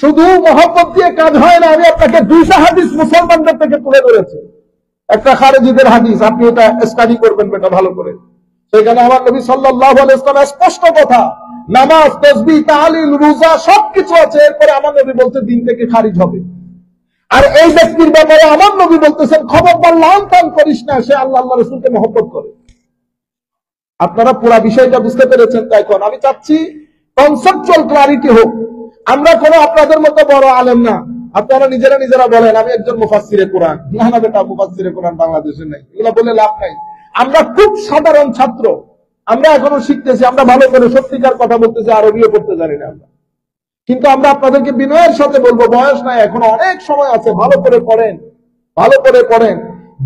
শুধু মহব্বত দিয়ে কাজ হয় না। আমি আপনাকে 2টা হাদিস মুসলমানদের থেকে তুলে ধরেছি। একটা খারেজিদের হাদিস, আপনি এটা স্টাডি করবেন বেটা ভালো করে। সেখানে আমার নবী সাল্লাল্লাহু আলাইহি ওয়াসাল্লাম স্পষ্ট কথা, নামাজ, তাসবিহ, তাহলিল, রোজা সবকিছু আছে। এরপরে আমার নবী বলতে দিন থেকে খারিজ হবে। আর এই ব্যক্তির ব্যাপারে আমার নবী বলতেছেন, খবরদার লান টান করিস না, সে আল্লাহ আল্লাহ রাসূলকে মহব্বত করে। আপনারা পুরো বিষয়টা বুঝতে পেরেছেন? তাই এখন আমি চাচ্ছি কনসেপচুয়াল ক্লারিটি হোক। আমরা কোনো আপনাদের মতো বড় আলেম না। আপনারা নিজেরা বলেন আমি একজন মুফাসসিরে কোরআন। না না বেটা, মুফাসসিরে কোরআন বাংলাদেশে নাই, এগুলো বলে লাভ নাই। আমরা খুব সাধারণ ছাত্র, আমরা এখনো শিখতেছি। আমরা ভালো করে সত্যিকার কথা বলতেছি, আরবিও পড়তে জানি না আমরা। কিন্তু আমরা আপনাদেরকে বিনয়ের সাথে বলবো, বয়স নাই, এখনো অনেক সময় আছে, ভালো করে পড়েন, ভালো করে পড়েন।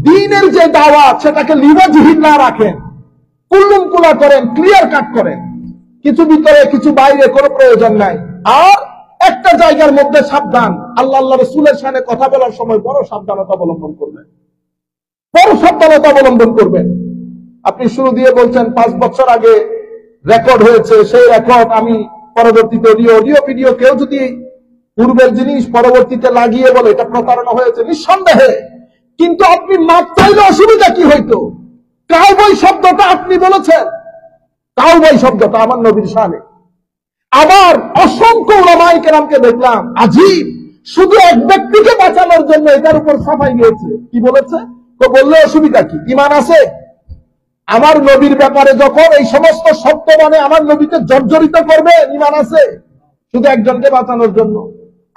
দ্বীনের যে দাওয়াত সেটাকে লিওয়াজহিন না রাখেন, কুল্লুম কুলা করেন, ক্লিয়ার কাট করেন। কিছু ভিতরে কিছু বাইরে কোনো প্রয়োজন নাই। আর একটা জায়গার মধ্যে সাবধান, আল্লাহ আল্লাহ রাসূলের শানে কথা বলার সময় বড় সাবধানতা অবলম্বন করবেন, বড় সাবধানতা অবলম্বন করবেন। আপনি শুরু দিয়ে বলছেন 5 বছর আগে রেকর্ড হয়েছে, সেই রেকর্ড আমি পরবর্তীতে অডিও ভিডিও কেউ যদি পূর্বের জিনিস পরবর্তীতে লাগিয়ে বলে এটা প্রতারণা হয়েছে, নিঃসন্দেহে। কিন্তু আপনি মাপ চাইলে অসুবিধা কি হইতো? কাউবয় শব্দটা আপনি বলেছেন, কাউবয় শব্দটা আমার নবীর শানে। আবার অসংখ্য উলামায়ে কেরামকে দেখলাম আজীব, শুধু এক ব্যক্তিকে বাঁচানোর জন্য এটার উপর সাফাই গিয়েছে। কি বলেছে? তো বললে অসুবিধা কি? ঈমান আছে? আমার নবীর ব্যাপারে যখন এই সমস্ত শব্দ মানে আমার নবীকে জর্জরিত করবে, ঈমান আছে? শুধু একজনকে বাঁচানোর জন্য।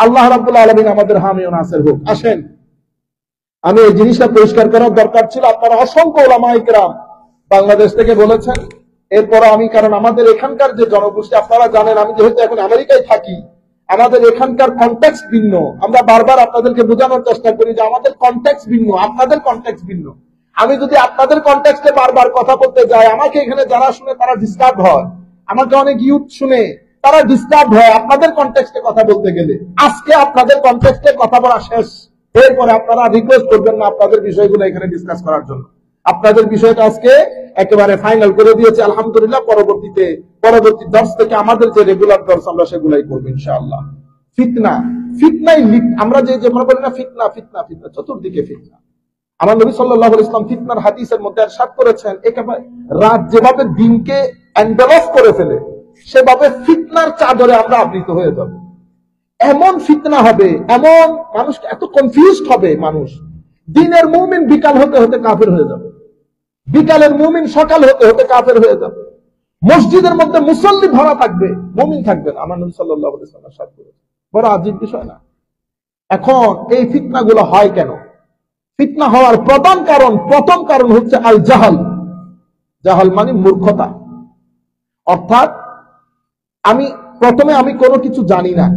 আল্লাহ রাব্বুল আলামিন আমাদের হামি ও নাসির হোক। আসেন, আমি এই জিনিসটা পরিষ্কার করার দরকার ছিল। আপনারা অসংখ্য উলামায়ে কেরাম বাংলাদেশ থেকে বলেছেন। এরপর আমি, কারণ আমাদের এখানকার যে জনগোষ্ঠী আপনারা জানেন, আমি যেহেতু এখন আমেরিকায় থাকি, আমাদের এখানকার কনটেক্সট ভিন্ন। আমরা বারবার আপনাদেরকে বোঝানোর চেষ্টা করি যে আমাদের কনটেক্সট ভিন্ন, আপনাদের কনটেক্সট ভিন্ন। আমি যদি আপনাদের কনটেক্সটে বারবার কথা বলতে যাই, আমাকে এখানে যারা শুনে তারা ডিস্টার্ব হয়, আমাকে অনেক ইউথ শুনে তারা ডিস্টার্ব হয় আপনাদের কনটেক্সটে কথা বলতে গেলে। আজকে আপনাদের কনটেক্সটে কথা বলা শেষ, এরপরে আপনারা রিকোয়েস্ট করবেন না আপনাদের বিষয়গুলো এখানে ডিসকাস করার জন্য। আপনাদের বিষয়টা আজকে একেবারে ফাইনাল করে দিয়েছে আলহামদুলিল্লাহ। পরবর্তী দর্শ থেকে আমাদের যে রেগুলার দর্শ আমরা সেগুলাই করবো ইনশাআল্লাহ। ফিতনা, ফিতনাই আমরা যে মনে করি না, ফিতনা ফিতনা ফিতনা, চতুর্দিকে ফিতনা। আমার নবী সাল্লাল্লাহু আলাইহি ওয়াসাল্লাম ফিতনার হাদিসের মধ্যে ইরশাদ করেছেন, একেবারে রাত যেভাবে দিনকে এনভেলপ করে ফেলে, সেভাবে ফিতনার চাদরে আমরা আবৃত হয়ে যাব। এমন ফিতনা হবে, এমন মানুষ এত কনফিউজড হবে মানুষ। দিনের মুমিন বিকাল হতে হতে কাফের হয়ে যাবে, বিকালের মুমিন সকাল হতে হতে কাফের হয়ে যাবে। মসজিদের মধ্যে মুসল্লি ভরা থাকবে, মুমিন থাকবে না। আমার নবী সাল্লাল্লাহু আলাইহি ওয়াসাল্লাম ইরশাদ করেছেন। বড় আজীব বিষয় না? এখন এই ফিতনাগুলো হয় কেন? ফিতনা হওয়ার প্রথম কারণ হচ্ছে আল জাহাল। জাহাল মানে মূর্খতা। অর্থাৎ আমি কোনো কিছু জানি না,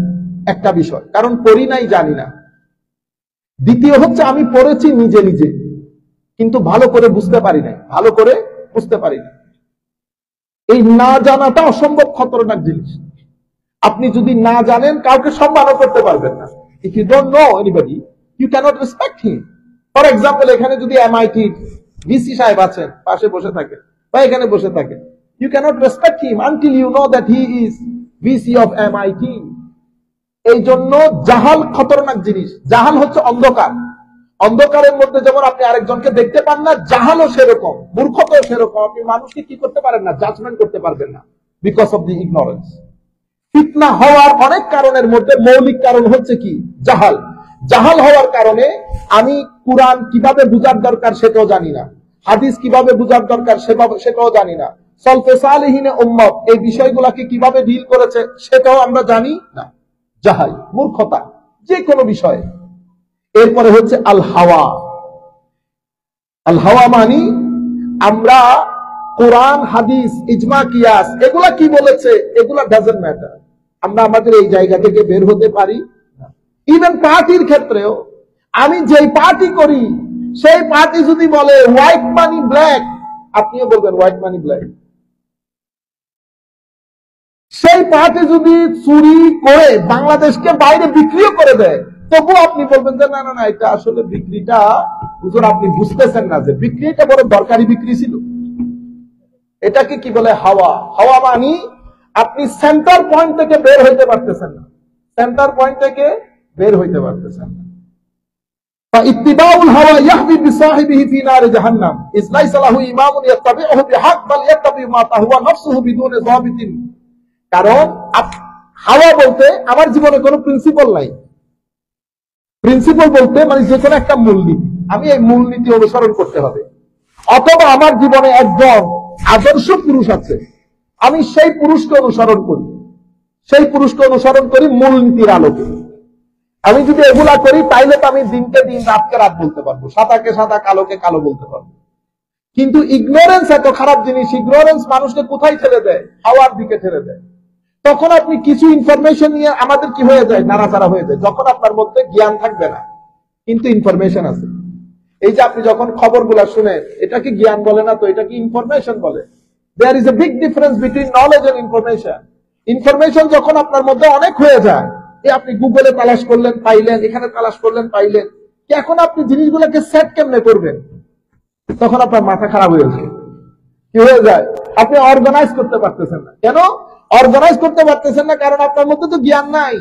একটা বিষয়, কারণ পড়ি নাই, জানি না। দ্বিতীয় হচ্ছে আমি পড়েছি নিজে নিজে, কিন্তু ভালো করে বুঝতে পারি না, এই না জানাটা অসম্ভব খতরনাক জিনিস। আপনি যদি না জানেন, কাউকে সম্মানও করতে পারবেন না। If you don't know anybody, you cannot respect him. For example, এখানে যদি MIT ভিসি সাহেব আছেন, পাশে বসে থাকেন বা এখানে বসে থাকেন, you cannot respect him until you know that he is VC of MIT। এই জন্য জাহাল খতরনাক জিনিস। জাহাল হচ্ছে অন্ধকার। অন্ধকারের মধ্যে যেমন আপনি আরেকজনকে দেখতে পান না, জাহালও সেরকম, মূর্খতাও সেরকম। আপনি মানুষকে কি করতে পারেন না, জাজমেন্ট করতে পারবেন না, বিকজ অফ দি ইগনোরেন্স। ফিতনা হওয়ার অনেক কারণের মধ্যে মৌলিক কারণ হচ্ছে কি? জাহাল। জাহাল হওয়ার কারণে আমি কুরআন কিভাবে বুঝার দরকার সেটাও জানি না, হাদিস কিভাবে বুঝার দরকার সেটাও জানি না, সলফে সালেহিনে উম্মত এই বিষয়গুলোকে কিভাবে ডিল করেছে সেটাও আমরা জানি না। জাহাল, মূর্খতা, যে কোনো বিষয়ে। এরপরে হচ্ছে আল হাওয়া। আল হাওয়া মানি আমরা কোরআন, হাদিস, ইজমা, কিয়াস এগুলা কি বলেছে, এগুলা ডাজন্ট ম্যাটার। আমরা আমাদের এই জায়গা থেকে বের হতে পারি। ইভেন পার্টির ক্ষেত্রেও, আমি যেই পার্টি করি সেই পার্টি যদি বলে হোয়াইট মানি ব্ল্যাক, আপনিও বলবেন হোয়াইট মানি ব্ল্যাক। সেই পার্টি যদি চুরি করে বাংলাদেশকে বাইরে বিক্রিও করে দেয়, তবু আপনি বলবেন যে না না না, এটা আসলে বিক্রিটা হুজুর আপনি বুঝতেছেন না যে বিক্রিটা বড় দরকারি বিক্রি ছিল। এটাকে কি বলে? হাওয়া। হাওয়া মানি আপনি সেন্টার পয়েন্ট থেকে বের হইতে পারতেছেন না, সেন্টার পয়েন্ট থেকে বের হইতে পারতেছেন না। ইত্তিবাউল হাওয়া ইয়াহবি বিসাহিবিহি ফি নার জাহান্নাম ইস লাইসা লাহু ইমামুন ইয়াত্তাবিউহু বিহাক বাল ইয়াত্তাবি মা তাহওয়া নাফসুহু বিদুনি যাবিতিন। কারণ হাওয়া বলতে আমার জীবনে কোনো প্রিন্সিপাল নাই। প্রিন্সিপাল বলতে মানে যে কোনো একটা মূলনীতি, আমি এই মূলনীতি অনুসরণ করতে হবে। অথবা আমার জীবনে একজন আদর্শ পুরুষ আছে, আমি সেই পুরুষকে অনুসরণ করি, মূলনীতির আলোকে। আমি যদি এগুলা করি তাইলে তো আমি দিনকে দিন, রাতকে রাত বলতে পারবো, সাদাকে সাদা, কালোকে কালো বলতে পারবো। কিন্তু ইগনোরেন্স এত খারাপ জিনিস। ইগনোরেন্স মানুষকে কোথায় ঠেলে দেয়? হাওয়ার দিকে ঠেলে দেয়। তখন আপনি কিছু ইনফরমেশন নিয়ে আমাদের কি হয়ে যায়, নাড়াচাড়া হয়ে যায়। যখন আপনার মধ্যে জ্ঞান থাকবে না কিন্তু ইনফরমেশন আছে। এই যে আপনি যখন খবরগুলা শুনেন, এটাকে জ্ঞান বলে না তো, এটাকে ইনফরমেশন বলে। There is a big difference between knowledge and information. Information যখন আপনার মধ্যে অনেক হয়ে যায়, আপনি গুগলে তালাশ করলেন পাইলেন, এখানে তালাশ করলেন পাইলেন, এখন আপনি জিনিসগুলোকে সেট কেমনে করবেন? তখন আপনার মাথা খারাপ হয়ে যায়। কি হয়ে যায়? আপনি অর্গানাইজ করতে পারতেছেন না। কেন অর্গানাইজ করতে পারতেছেন না? কারণ আপনার মধ্যে তো জ্ঞান নাই।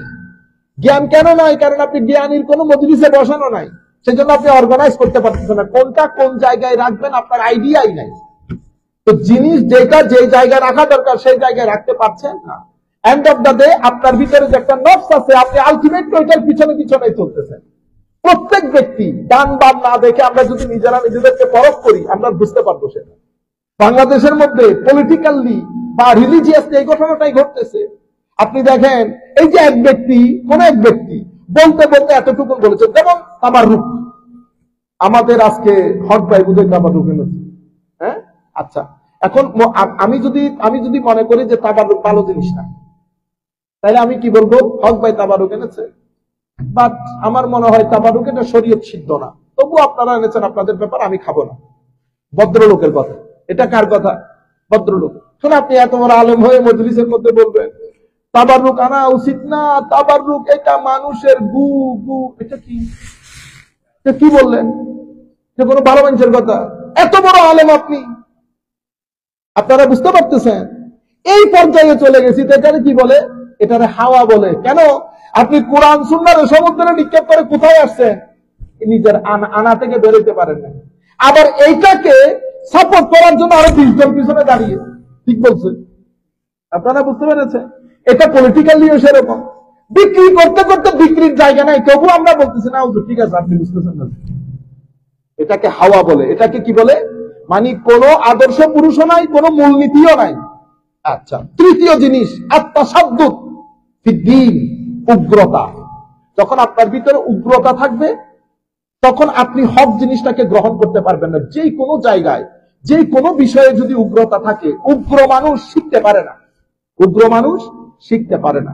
জ্ঞান কেন নাই? কারণ আপনি জ্ঞানীর কোনো মজলিসে বসানো নাই, সেজন্য আপনি অর্গানাইজ করতে পারতেছেন না কোনটা কোন জায়গায় রাখবেন, আপনার আইডিয়াই নাই। তো জিনিস যেটা যে জায়গায় রাখা দরকার সেই জায়গায় রাখতে পারছেন না। এন্ড অফ দ্য ডে আপনার ভিতরে যে একটা নফস আছে, আপনি আলটিমেটলি ওইটার পিছনে পিছনে চলতেছেন। প্রত্যেক ব্যক্তি ডান বাম না দেখে আমরা যদি নিজেরা নিজেদেরকে পরখ করি, আমরা বুঝতে পারবো সেটা। বাংলাদেশের মধ্যে পলিটিক্যালি বা রিলিজিয়াসলি এই ঘটনাটাই ঘটতেছে। আপনি দেখেন, এই যে এক ব্যক্তি, কোন এক ব্যক্তি বলতে বলতে এতটুকু বলেছেন, যেমন তাবাররুক। আমাদের আজকে হক ভাই বুঝে তাবাররুক এনেছে, হ্যাঁ? আচ্ছা, এখন আমি যদি মনে করি যে তাবাররুক ভালো জিনিস না, তাহলে আমি কি বলবো? হক ভাই তাবাররুক এনেছে, বাট আমার মনে হয় তাবাররুক এটা শরীয়ত সিদ্ধ না, তবু আপনারা এনেছেন, আপনাদের ব্যাপার, আমি খাবো না। ভদ্রলোকের কথা এটা। কার কথা? ভদ্রলোক। শুনে আপনি এত বড় আলেম হয়ে মজলিসের মধ্যে বলবেন তাবাররুক আনা উচিত না, তাবাররুক এটা মানুষের গু গু। এটা কি বললেন? এটা কোনো ভালো মানুষের কথা? এত বড় আলেম আপনি, আপনারা বুঝতে পারতেছেন? এই পর্যায়ে চলে গেছি। এটারে কি বলে? এটারে হাওয়া বলে। কেন? আপনি কোরআন সুন্নাহর সমুদ্রে নিক্ষেপ করে কোথায় আসছেন? নিজের আনা থেকে বেরোতে পারেন না। আবার এইটাকে সাপোর্ট করার জন্য আরো 20 জন পিছনে দাঁড়িয়ে। ঠিক বলছে? আপনারা বুঝতে পেরেছেন? এটা পলিটিক্যালিও সেরকম। বিক্রি করতে করতে বিক্রির জায়গা নাই, তবু আমরা বলতেছি না ঠিক আছে, আপনি বুঝতেছেন না। এটাকে হাওয়া বলে। এটাকে কি বলে? মানে কোনো আদর্শ পুরুষও নাই, কোনো মূলনীতিও নাই। আচ্ছা, তৃতীয় জিনিস আত্মাসাদ্দুক ফিদ্দীন, উগ্রতা। যখন আপনার ভিতরে উগ্রতা থাকবে, তখন আপনি হক জিনিসটাকে গ্রহণ করতে পারবেন না। যে কোনো জায়গায়, যে কোনো বিষয়ে যদি উগ্রতা থাকে, উগ্র মানুষ শিখতে পারে না। উগ্র মানুষ শিখতে পারে না।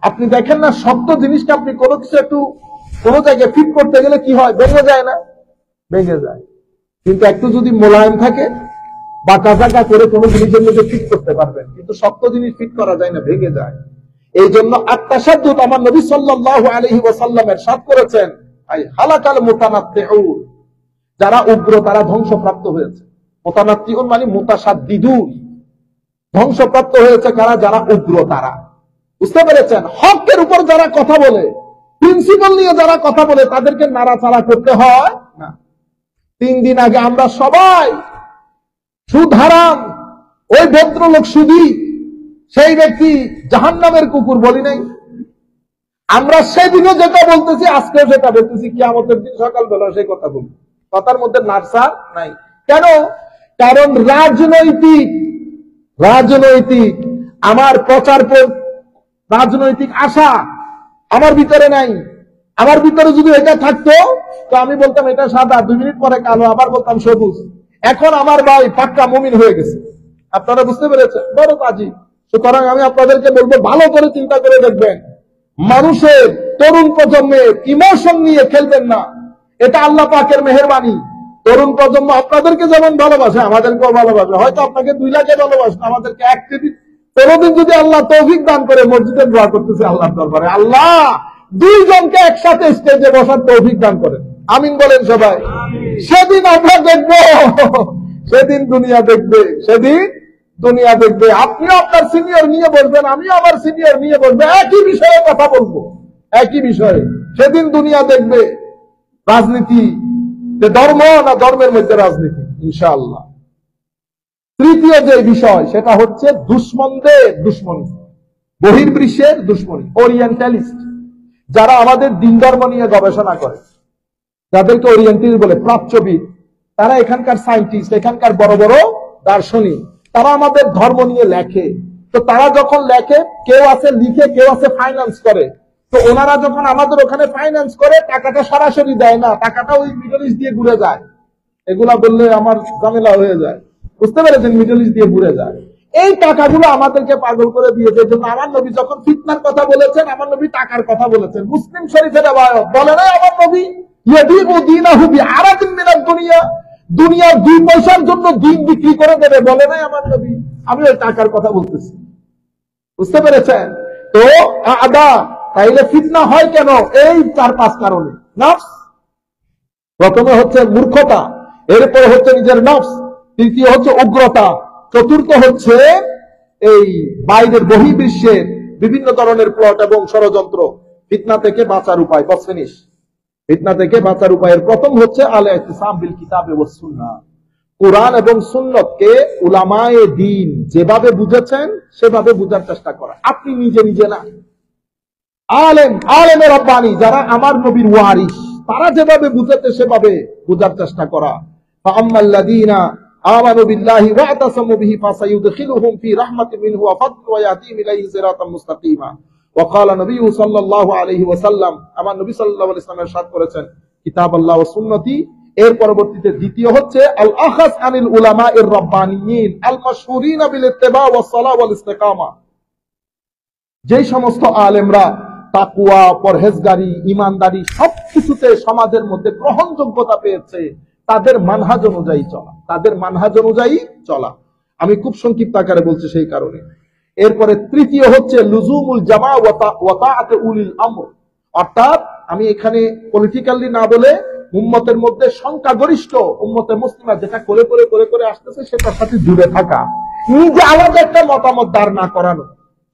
আপনি দেখেন না, শক্ত জিনিসটা আপনি কোনো কিছু একটু কোনো জায়গায় ফিট করতে গেলে কি হয়? ভেঙে যায় না? ভেঙে যায়। কিন্তু একটু যদি মোলায়েম থাকে, বাঁকা জায়গা করে কোনো জিনিসের মধ্যে ফিট করতে পারবেন, কিন্তু শক্ত জিনিস ফিট করা যায় না, ভেঙে যায়। এই জন্য আত্মাসাদ্দুক, আমার নবী সাল্লাল্লাহু আলাইহি ওয়াসাল্লাম ইরশাদ করেছেন, হালাকাল মুতানাত্তিউন, যারা উগ্র তারা ধ্বংসপ্রাপ্ত হয়েছে। মুতানাত্তিউন মানে মুতাসাদ্দিদুন, ধ্বংসপ্রাপ্ত হয়েছে কারা? যারা উগ্র তারা। বুঝতে পেরেছেন? হকের উপর যারা কথা বলে, প্রিন্সিপাল নিয়ে যারা কথা বলে, তাদেরকে নাড়াচাড়া করতে হয় না। 3 দিন আগে আমরা সবাই সুদ হারাম, ওই ভদ্রলোক সুদী, সেই ব্যক্তি জাহান্নামের কুকুর বলি নাই? আমরা সেদিনও যেটা বলতেছি, আজকেও যেটা বলতেছি, কিয়ামতের দিন সকালবেলা সেই কথা বলবো। কথার মধ্যে নাড়সাড় নাই। কেন? কারণ রাজনৈতিক আমার প্রচার, রাজনৈতিক আশা আমার ভিতরে নাই। আমার ভিতরে যদি এটা থাকতো, তো আমি বলতাম এটা সাদা, 2 মিনিট পরে কালো, আবার বলতাম সবুজ। এখন আমার ভাই পাক্কা মুমিন হয়ে গেছে। আপনারা বুঝতে পেরেছেন? বড় কাজী। সুতরাং আমি আপনাদেরকে বলবো, ভালো করে চিন্তা করে দেখবেন, মানুষের তরুণ প্রজন্মের ইমোশন নিয়ে খেলবেন না। এটা আল্লাহ পাকের মেহেরবানি। তরুণ প্রজন্ম আপনাদেরকে যেমন ভালোবাসে, আমাদেরকেও ভালোবাসে। হয়তো আপনাকে 2 লাখে ভালোবাসে, আমাদেরকে 1 কোটি। কোনদিন যদি আল্লাহ তৌফিক দান করে, মসজিদে দোয়া করতেছে আল্লাহর দরবারে, আল্লাহ 2 জনকে একসাথে স্টেজে বসার তৌফিক দান করেন। আমিন বলেন সবাই। সেদিন আমরা দেখব, সেদিন দুনিয়া দেখবে, সেদিন দুনিয়া দেখবে। আপনিও আপনার সিনিয়র নিয়ে বসবেন, আমিও আমার সিনিয়র নিয়ে বসবো, একই বিষয়ে কথা বলবো, একই বিষয়ে। সেদিন দুনিয়া দেখবে রাজনীতি যে ধর্ম না ধর্মের মধ্যে রাজনীতি, ইনশাআল্লাহ। তৃতীয় যে বিষয়, সেটা হচ্ছে দুশ্মনদের দুশ্মনী, বহির্বিশ্বের দুশ্মনী, ওরিয়েন্টালিস্ট, যারা আমাদের দিন ধর্ম নিয়ে গবেষণা করে, যাদেরকে ওরিয়েন্টালিস্ট বলে, প্রাচ্যবিদ। তারা এখানকার সায়েন্টিস্ট, এখানকার বড় বড় দার্শনিক, তারা আমাদের ধর্ম নিয়ে লেখে। তো তারা যখন লেখে, কেউ আছে লিখে, কেউ আছে ফাইন্যান্স করে। তো ওনারা যখন আমাদের ওখানে ফাইন্যান্স করে, টাকাটা সরাসরি দেয় না, টাকাটা ওই মিডল ইস্ট দিয়ে ঘুরে যায়। এগুলা বললে আমার ঝামেলা হয়ে যায়, বুঝতে পেরেছেন? মিডল ইস্ট দিয়ে ঘুরে যায়। এই টাকাগুলো আমাদেরকে পাগল করে দিয়েছে। এই জন্য আমার নবী যখন ফিতনার কথা বলেছেন, আমার নবী টাকার কথা বলেছেন। মুসলিম শরীফের রিওয়ায়াত বলে না আমার নবী, ইয়াদিবু দীনাহু বিআরাদিন মিনাদ দুনিয়া, দুনিয়ার 2 পয়সার জন্য দিন বিক্রি করে দেবে, বলে নাই আমার নবী? আমি ওই টাকার কথা বলতেছি, বুঝতে পেরেছেন? তো তাইলে ফিতনা হয় কেন? এই 4-5 কারণে। নফস, প্রথমে হচ্ছে মূর্খতা, এরপর হচ্ছে নিজের নফস, তৃতীয় হচ্ছে উগ্রতা, চতুর্থ হচ্ছে এই বাইরের বহির্বিশ্বের বিভিন্ন ধরনের প্লট এবং ষড়যন্ত্র, ফিতনা থেকে বাঁচার উপায়, বাস ফিনিশ। ফিতনা থেকে বাঁচার উপায়ের প্রথম হচ্ছে আল ইতিসাম বিল কিতাব ওয়াস সুন্নাহ। কুরআন এবং সুন্নতকে উলামায়ে দ্বীন যেভাবে বুঝেছেন সেভাবে বুঝার চেষ্টা করা। আপনি নিজে নিজে না, আলেমে রব্বানি যারা আমার নবীর ওয়ারিস, তারা যেভাবে বুঝেছে সেভাবে বুঝার চেষ্টা করা। ফাআম্মাল্লাযীনা আমানু বিল্লাহি ওয়া আতাসামু বিহি ফাসায়ুদখিলুহুম ফি রাহমাতিন মিনহু ওয়া ফাদলিন ওয়া ইয়াহদিহিম ইলাইহি সিরাতাম মুস্তাকিমা। ওয়া ক্বালা নবিয়্যু সাল্লাল্লাহু আলাইহি ওয়াসাল্লাম, আমার নবী সাল্লাল্লাহু আলাইহি ওয়াসাল্লাম ইরশাদ করেছেন, কিতাবাল্লাহ ওয়া সুন্নতি। এর পরবর্তীতে দ্বিতীয় হচ্ছে আল আখাস আনিল উলামাইর রাব্বানিয়িন আল মাশহুরিনা বিল ইত্তিবা ওয়াস সালাহ ওয়াল ইস্তিকামা। যেই সমস্ত আলেমরা তাকওয়া, পরহেজগারি, ঈমানদারি সবকিছুতে সমাজের মধ্যে গ্রহণযোগ্যতা পেয়েছে, তাদের মানহাজ অনুযায়ী চলা, তাদের মানহাজ অনুযায়ী চলা। আমি খুব সংক্ষিপ্ত আকারে বলছি সেই কারণে। এরপরে তৃতীয় হচ্ছে লুজুমুল জামা ওয়া তাআতে উলিল আমর, অর্থাৎ আমি এখানে পলিটিক্যালি না বলে উম্মতের মধ্যে সংখ্যাগরিষ্ঠ উম্মতে মুসলিমা যেটা করে করে করে করে আসতেছে সেটার সাথে জুড়ে থাকা, নিজে আলাদা একটা মতামত দাঁড় না করানো।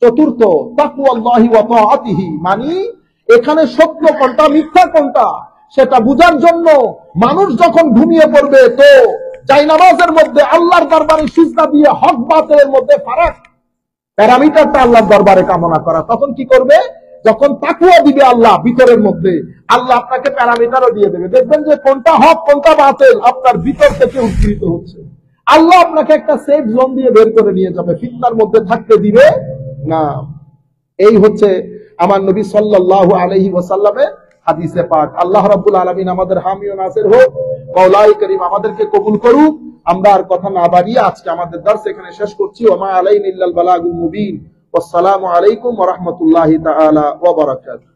চতুর্থ তাকওয়াল্লাহি ওয়া তাআতিহি, মানে এখানে সত্য কোনটা মিথ্যা কোনটা সেটা বুঝার জন্য মানুষ যখন ঘুমিয়ে পড়বে তো জায়নামাজের মধ্যে আল্লাহর দরবারে সিজদা দিয়ে হক বাতিলের মধ্যে ফারাক, প্যারামিটারটা আল্লাহর দরবারে কামনা করা। তখন কি করবে? যখন তাকওয়া দিবে আল্লাহ ভিতরের মধ্যে, আল্লাহ আপনাকে প্যারামিটারও দিয়ে দেবে। দেখবেন যে কোনটা হক কোনটা বাতিল আপনার ভিতর থেকে উদ্গীরিত হচ্ছে। আল্লাহ আপনাকে একটা সেফ জোন দিয়ে বের করে নিয়ে যাবে, ফিতনার মধ্যে থাকতে দিবে না। এই হচ্ছে আমার নবী সাল্লাল্লাহু আলাইহি ওয়াসাল্লামের হাদিসে পাক। আল্লাহ রাব্বুল আলামিন আমাদের হামি ও নাসির হোক। মাওলাই করিম আমাদেরকে কবুল করুক। আমরা আর কথা না বাড়িয়ে আজকে আমাদের দর্স এখানে শেষ করছি। ওয়া মা আলাইনা ইল্লাল বালাগুল মুবিন। ওয়াসসালামু আলাইকুম ওয়া রাহমাতুল্লাহি তাআলা ওয়া বারাকাতুহু।